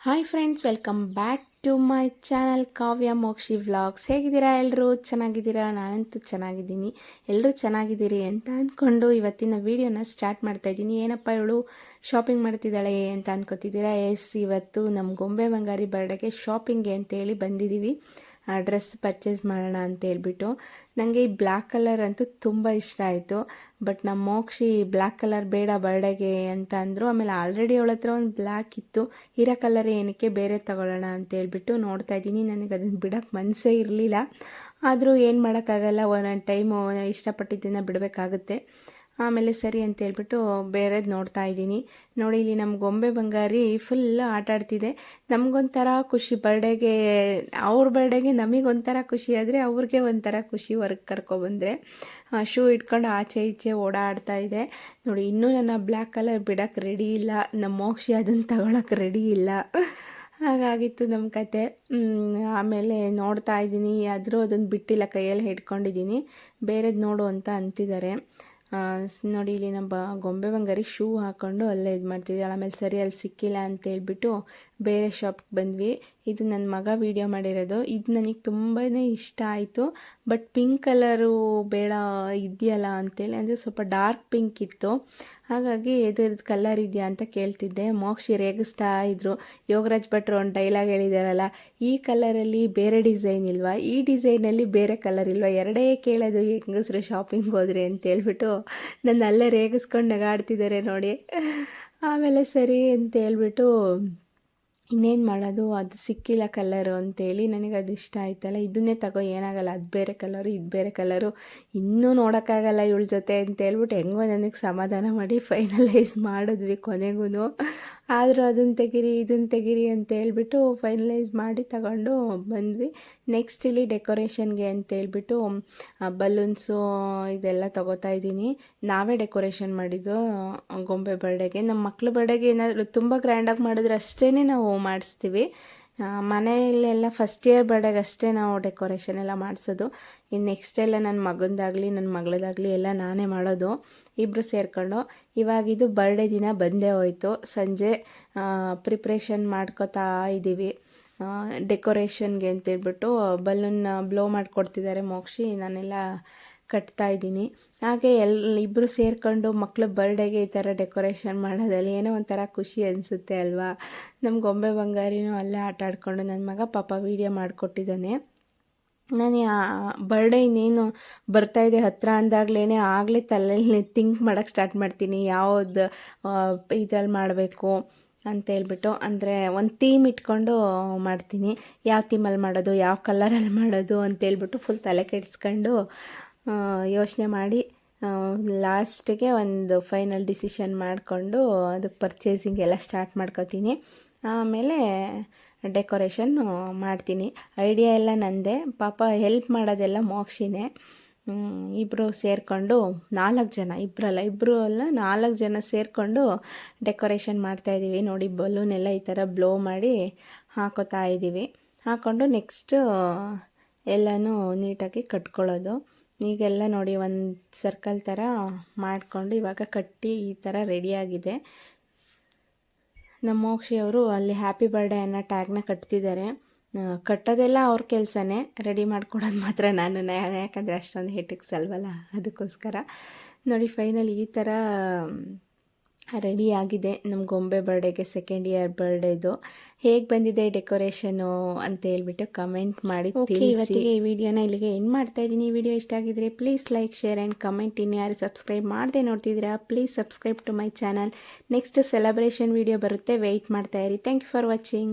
Hi friends, welcome back to my channel Kavya Mokshi vlogs. ಹೇಗಿದ್ದೀರಾ ಎಲ್ಲರೂ? ಚೆನ್ನಾಗಿದ್ದೀರಾ? ನಾನಂತೂ ಚೆನ್ನಾಗಿದ್ದೀನಿ. ಎಲ್ಲರೂ ಚೆನ್ನಾಗಿದ್ದೀರಿ ಅಂತ ಅಂದ್ಕೊಂಡು ಇವತ್ತಿನ ವೀಡಿಯೋನ ಸ್ಟಾರ್ಟ್ ಮಾಡ್ತಾ ಇದ್ದೀನಿ. ಏನಪ್ಪ ಇವಳು ಶಾಪಿಂಗ್ ಮಾಡ್ತಿದ್ದಾಳೆ ಅಂತ ಅಂದ್ಕೊತಿದ್ದೀರಾ? ಎಸ್, ಇವತ್ತು ನಮ್ಮ ಗೊಂಬೆ ಬಂಗಾರಿ ಬರ್ಡೇಗೆ ಶಾಪಿಂಗ್ಗೆ ಅಂತೇಳಿ ಬಂದಿದ್ದೀವಿ. ಡ್ರೆಸ್ ಪರ್ಚೇಸ್ ಮಾಡೋಣ ಅಂತ ಹೇಳ್ಬಿಟ್ಟು. ನನಗೆ ಈ ಬ್ಲ್ಯಾಕ್ ಕಲರ್ ಅಂತೂ ತುಂಬ ಇಷ್ಟ ಆಯಿತು. ಬಟ್ ನಮ್ಮ ಮೋಕ್ಷಿ ಬ್ಲ್ಯಾಕ್ ಕಲರ್ ಬೇಡ ಬರ್ಡೇಗೆ ಅಂತ ಅಂದರು. ಆಮೇಲೆ ಆಲ್ರೆಡಿ ಅವಳ ಹತ್ರ ಒಂದು ಬ್ಲ್ಯಾಕ್ ಇತ್ತು, ಇರೋ ಕಲರ್ ಏನಕ್ಕೆ ಬೇರೆ ತಗೊಳ್ಳೋಣ ಅಂತ ಹೇಳ್ಬಿಟ್ಟು ನೋಡ್ತಾ ಇದ್ದೀನಿ. ನನಗೆ ಅದನ್ನು ಬಿಡೋಕ್ಕೆ ಮನಸ್ಸೇ ಇರಲಿಲ್ಲ. ಆದರೂ ಏನು ಮಾಡೋಕ್ಕಾಗಲ್ಲ, ಒಂದೊಂದು ಟೈಮು ಇಷ್ಟಪಟ್ಟಿದ್ದನ್ನು ಬಿಡಬೇಕಾಗುತ್ತೆ. ಆಮೇಲೆ ಸರಿ ಅಂತ ಹೇಳ್ಬಿಟ್ಟು ಬೇರೆದು ನೋಡ್ತಾ ಇದ್ದೀನಿ. ನೋಡಿ, ಇಲ್ಲಿ ನಮ್ಮ ಗೊಂಬೆ ಬಂಗಾರಿ ಫುಲ್ ಆಟ ಆಡ್ತಿದೆ. ನಮಗೊಂಥರ ಖುಷಿ, ಬರ್ಡೇಗೆ ಅವ್ರ ಬರ್ಡೇಗೆ ನಮಗೊಂಥರ ಖುಷಿ ಆದರೆ ಅವ್ರಿಗೆ ಒಂಥರ ಖುಷಿ. ಹೊರಗೆ ಕರ್ಕೊಬಂದರೆ ಶೂ ಇಟ್ಕೊಂಡು ಆಚೆ ಈಚೆ ಓಡಾಡ್ತಾ ಇದೆ. ನೋಡಿ, ಇನ್ನೂ ನನ್ನ ಬ್ಲ್ಯಾಕ್ ಕಲರ್ ಬಿಡೋಕ್ಕೆ ರೆಡಿ ಇಲ್ಲ. ನಮ್ಮ ಮೋಕ್ಷಿ ಅದನ್ನು ತಗೊಳಕ್ಕೆ ರೆಡಿ ಇಲ್ಲ. ಹಾಗಾಗಿತ್ತು ನಮ್ಮ ಕತೆ. ಆಮೇಲೆ ನೋಡ್ತಾ ಇದ್ದೀನಿ, ಆದರೂ ಅದನ್ನು ಬಿಟ್ಟಿಲ್ಲ, ಕೈಯಲ್ಲಿ ಹಿಡ್ಕೊಂಡಿದ್ದೀನಿ. ಬೇರೆದು ನೋಡು ಅಂತ ಅಂತಿದ್ದಾರೆ. ನೋಡಿ, ಇಲ್ಲಿ ನಮ್ಮ ಗೊಂಬೆ ಬಂಗಾರಿ ಶೂ ಹಾಕ್ಕೊಂಡು ಅಲ್ಲೇ ಇದು ಮಾಡ್ತಿದ್ದಾಳೆ. ಆಮೇಲೆ ಸರಿ ಅಲ್ಲಿ ಸಿಕ್ಕಿಲ್ಲ ಅಂತ ಹೇಳ್ಬಿಟ್ಟು ಬೇರೆ ಶಾಪ್ಗೆ ಬಂದ್ವಿ. ಇದು ನನ್ನ ಮಗ ವೀಡಿಯೋ ಮಾಡಿರೋದು. ಇದು ನನಗೆ ತುಂಬಾ ಇಷ್ಟ ಆಯಿತು. ಬಟ್ ಪಿಂಕ್ ಕಲರು ಬೇಡ ಇದೆಯಲ್ಲ ಅಂತೇಳಿ, ಅಂದರೆ ಸ್ವಲ್ಪ ಡಾರ್ಕ್ ಪಿಂಕ್ ಇತ್ತು. ಹಾಗಾಗಿ ಇದ್ರದ್ದು ಕಲರ್ ಇದೆಯಾ ಅಂತ ಕೇಳ್ತಿದ್ದೆ. ಮೋಕ್ಷಿ ರೇಗಿಸ್ತಾ ಇದ್ರು. ಯೋಗರಾಜ್ ಭಟ್ರು ಒಂದು ಡೈಲಾಗ್ ಹೇಳಿದಾರಲ್ಲ, ಈ ಕಲರಲ್ಲಿ ಬೇರೆ ಡಿಸೈನ್ ಇಲ್ವಾ, ಈ ಡಿಸೈನಲ್ಲಿ ಬೇರೆ ಕಲರ್ ಇಲ್ವಾ, ಎರಡೇ ಕೇಳೋದು ಹೆಂಗಸ್ರು ಶಾಪಿಂಗ್ ಹೋದ್ರೆ ಅಂತ ಹೇಳ್ಬಿಟ್ಟು ನನ್ನ ಅಲ್ಲೇ ರೇಗಿಸ್ಕೊಂಡು ನಗಾಡ್ತಿದ್ದಾರೆ ನೋಡಿ. ಆಮೇಲೆ ಸರಿ ಅಂತ ಹೇಳ್ಬಿಟ್ಟು ಇನ್ನೇನು ಮಾಡೋದು, ಅದು ಸಿಕ್ಕಿಲ್ಲ ಕಲರು ಅಂತೇಳಿ. ನನಗೆ ಅದು ಇಷ್ಟ ಆಯ್ತಲ್ಲ, ಇದನ್ನೇ ತಗೋ, ಏನಾಗಲ್ಲ, ಅದು ಬೇರೆ ಕಲರು ಇದು ಬೇರೆ ಕಲರು, ಇನ್ನೂ ನೋಡೋಕ್ಕಾಗಲ್ಲ ಇವಳ ಜೊತೆ ಅಂತ ಹೇಳ್ಬಿಟ್ಟು ಹೆಂಗೋ ನನಗೆ ಸಮಾಧಾನ ಮಾಡಿ ಫೈನಲೈಸ್ ಮಾಡಿದ್ವಿ ಕೊನೆಗೂ. ಆದರೂ ಅದನ್ನು ತೆಗೀರಿ ಇದನ್ನು ತೆಗೀರಿ ಅಂತ ಹೇಳ್ಬಿಟ್ಟು ಫೈನಲೈಸ್ ಮಾಡಿ ತಗೊಂಡು ಬಂದ್ವಿ. ನೆಕ್ಸ್ಟ್ ಇಲ್ಲಿ ಡೆಕೋರೇಷನ್ಗೆ ಅಂತ ಹೇಳ್ಬಿಟ್ಟು ಬಲೂನ್ಸು ಇದೆಲ್ಲ ತಗೋತಾ ಇದ್ದೀನಿ. ನಾವೇ ಡೆಕೋರೇಷನ್ ಮಾಡಿದ್ದು ಗೊಂಬೆ ಬರ್ಡೇಗೆ. ನಮ್ಮ ಮಕ್ಳ ಬರ್ಡೇಗೆ ಏನಾದರೂ ತುಂಬ ಗ್ರ್ಯಾಂಡಾಗಿ ಮಾಡಿದ್ರೆ ಅಷ್ಟೇ ನಾವು ಮಾಡಿಸ್ತೀವಿ. ಮನೆಯಲ್ಲೆಲ್ಲ ಫಸ್ಟ್ ಇಯರ್ ಬರ್ಡೇಗೆ ಅಷ್ಟೇ ನಾವು ಡೆಕೋರೇಷನ್ ಎಲ್ಲ ಮಾಡಿಸೋದು. ಇನ್ನು ನೆಕ್ಸ್ಟ್ ಎಲ್ಲ ನನ್ನ ಮಗಂದಾಗಲಿ ನನ್ನ ಮಗಳದಾಗಲಿ ಎಲ್ಲ ನಾನೇ ಮಾಡೋದು, ಇಬ್ಬರು ಸೇರಿಕೊಂಡು. ಇವಾಗಿದು ಬರ್ಡೇ ದಿನ ಬಂದೇ ಹೋಯಿತು. ಸಂಜೆ ಪ್ರಿಪ್ರೇಷನ್ ಮಾಡ್ಕೋತಾ ಇದ್ದೀವಿ ಡೆಕೋರೇಷನ್ಗೆ ಅಂತೇಳ್ಬಿಟ್ಟು. ಬಲೂನ್ ಬ್ಲೋ ಮಾಡಿಕೊಡ್ತಿದ್ದಾರೆ ಮೋಕ್ಷಿ, ನಾನೆಲ್ಲ ಕಟ್ತಾ ಇದ್ದೀನಿ. ಹಾಗೆ ಇಬ್ಬರು ಸೇರಿಕೊಂಡು ಮಕ್ಕಳ ಬರ್ಡೇಗೆ ಈ ಥರ ಡೆಕೋರೇಷನ್ ಮಾಡೋದಲ್ಲಿ ಏನೋ ಒಂಥರ ಖುಷಿ ಅನಿಸುತ್ತೆ ಅಲ್ವಾ. ನಮ್ಮ ಗೊಂಬೆ ಬಂಗಾರಿನೂ ಅಲ್ಲೇ ಆಟ ಆಡಿಕೊಂಡು ನನ್ನ ಮಗ ಪಾಪ ವೀಡಿಯೋ ಮಾಡಿಕೊಟ್ಟಿದ್ದಾನೆ. ನಾನು ಬರ್ಡೇ ಇನ್ನೇನು ಬರ್ತಾಯಿದೆ ಹತ್ತಿರ ಅಂದಾಗಲೇ ಆಗಲೇ ತಲೆಯಲ್ಲಿ ಥಿಂಕ್ ಮಾಡೋಕ್ಕೆ ಸ್ಟಾರ್ಟ್ ಮಾಡ್ತೀನಿ, ಯಾವುದು ಇದ್ರಲ್ಲಿ ಮಾಡಬೇಕು ಅಂತ ಹೇಳ್ಬಿಟ್ಟು. ಅಂದರೆ ಒಂದು ಥೀಮ್ ಇಟ್ಕೊಂಡು ಮಾಡ್ತೀನಿ, ಯಾವ ಥೀಮಲ್ಲಿ ಮಾಡೋದು, ಯಾವ ಕಲರಲ್ಲಿ ಮಾಡೋದು ಅಂತೇಳ್ಬಿಟ್ಟು ಫುಲ್ ತಲೆ ಕೆಡಿಸ್ಕೊಂಡು ಯೋಚನೆ ಮಾಡಿ ಲಾಸ್ಟಿಗೆ ಒಂದು ಫೈನಲ್ ಡಿಸಿಷನ್ ಮಾಡಿಕೊಂಡು ಅದಕ್ಕೆ ಪರ್ಚೇಸಿಂಗ್ ಎಲ್ಲ ಸ್ಟಾರ್ಟ್ ಮಾಡ್ಕೋತೀನಿ. ಆಮೇಲೆ ಡೆಕೋರೇಷನ್ ಮಾಡ್ತೀನಿ. ಐಡಿಯಾ ಎಲ್ಲ ನಂದೇ, ಪಾಪ ಹೆಲ್ಪ್ ಮಾಡೋದೆಲ್ಲ ಮೋಕ್ಷಿನೇ. ಇಬ್ಬರು ಸೇರಿಕೊಂಡು 4 ಜನ, ಇಬ್ಬರು ಅಲ್ಲ 4 ಜನ ಸೇರಿಕೊಂಡು ಡೆಕೋರೇಷನ್ ಮಾಡ್ತಾಯಿದ್ದೀವಿ. ನೋಡಿ, ಬಲೂನೆಲ್ಲ ಈ ಥರ ಬ್ಲೋ ಮಾಡಿ ಹಾಕೋತಾ ಇದ್ದೀವಿ. ಹಾಕ್ಕೊಂಡು ನೆಕ್ಸ್ಟು ಎಲ್ಲನೂ ನೀಟಾಗಿ ಕಟ್ಕೊಳ್ಳೋದು. ಈಗೆಲ್ಲ ನೋಡಿ ಒಂದು ಸರ್ಕಲ್ ಥರ ಮಾಡಿಕೊಂಡು ಇವಾಗ ಕಟ್ಟಿ ಈ ಥರ ರೆಡಿಯಾಗಿದೆ. ನಮ್ಮ ಮೋಕ್ಷಿಯವರು ಅಲ್ಲಿ ಹ್ಯಾಪಿ ಬರ್ಡೇ ಅನ್ನೋ ಟ್ಯಾಗ್ನ ಕಟ್ತಿದ್ದಾರೆ. ಕಟ್ಟೋದೆಲ್ಲ ಅವ್ರ ಕೆಲಸನೇ, ರೆಡಿ ಮಾಡ್ಕೊಡೋದು ಮಾತ್ರ ನಾನು, ಯಾಕಂದರೆ ಅಷ್ಟೊಂದು ಹೆಟಿಕ್ಸ್ ಅಲ್ವಲ್ಲ, ಅದಕ್ಕೋಸ್ಕರ. ನೋಡಿ, ಫೈನಲ್ ಈ ಥರ ರೆಡಿ ಆಗಿದೆ ನಮ್ಮ ಗೊಂಬೆ ಬರ್ಡೇಗೆ, ಸೆಕೆಂಡ್ ಇಯರ್ ಬರ್ಡೇದು. ಹೇಗೆ ಬಂದಿದೆ ಡೆಕೋರೇಷನು ಅಂತ ಹೇಳ್ಬಿಟ್ಟು ಕಮೆಂಟ್ ಮಾಡಿ ತಿಳಿಸಿ. ಇವತ್ತಿಗೆ ಈ ವಿಡಿಯೋನ ಇಲ್ಲಿಗೆ ಎಂಡ್ ಮಾಡ್ತಾ ಇದ್ದೀನಿ. ಈ ವಿಡಿಯೋ ಇಷ್ಟ ಆಗಿದ್ರೆ please like, share and comment. ಇನ್ನು ಯಾರು ಸಬ್ಸ್ಕ್ರೈಬ್ ಮಾಡದೆ ನೋಡ್ತಿದ್ದೀರಾ, please subscribe to my channel. Next celebration video ಬರುತ್ತೆ, ವೆಯ್ಟ್ ಮಾಡ್ತಾ ಇರಿ. Thank you for watching.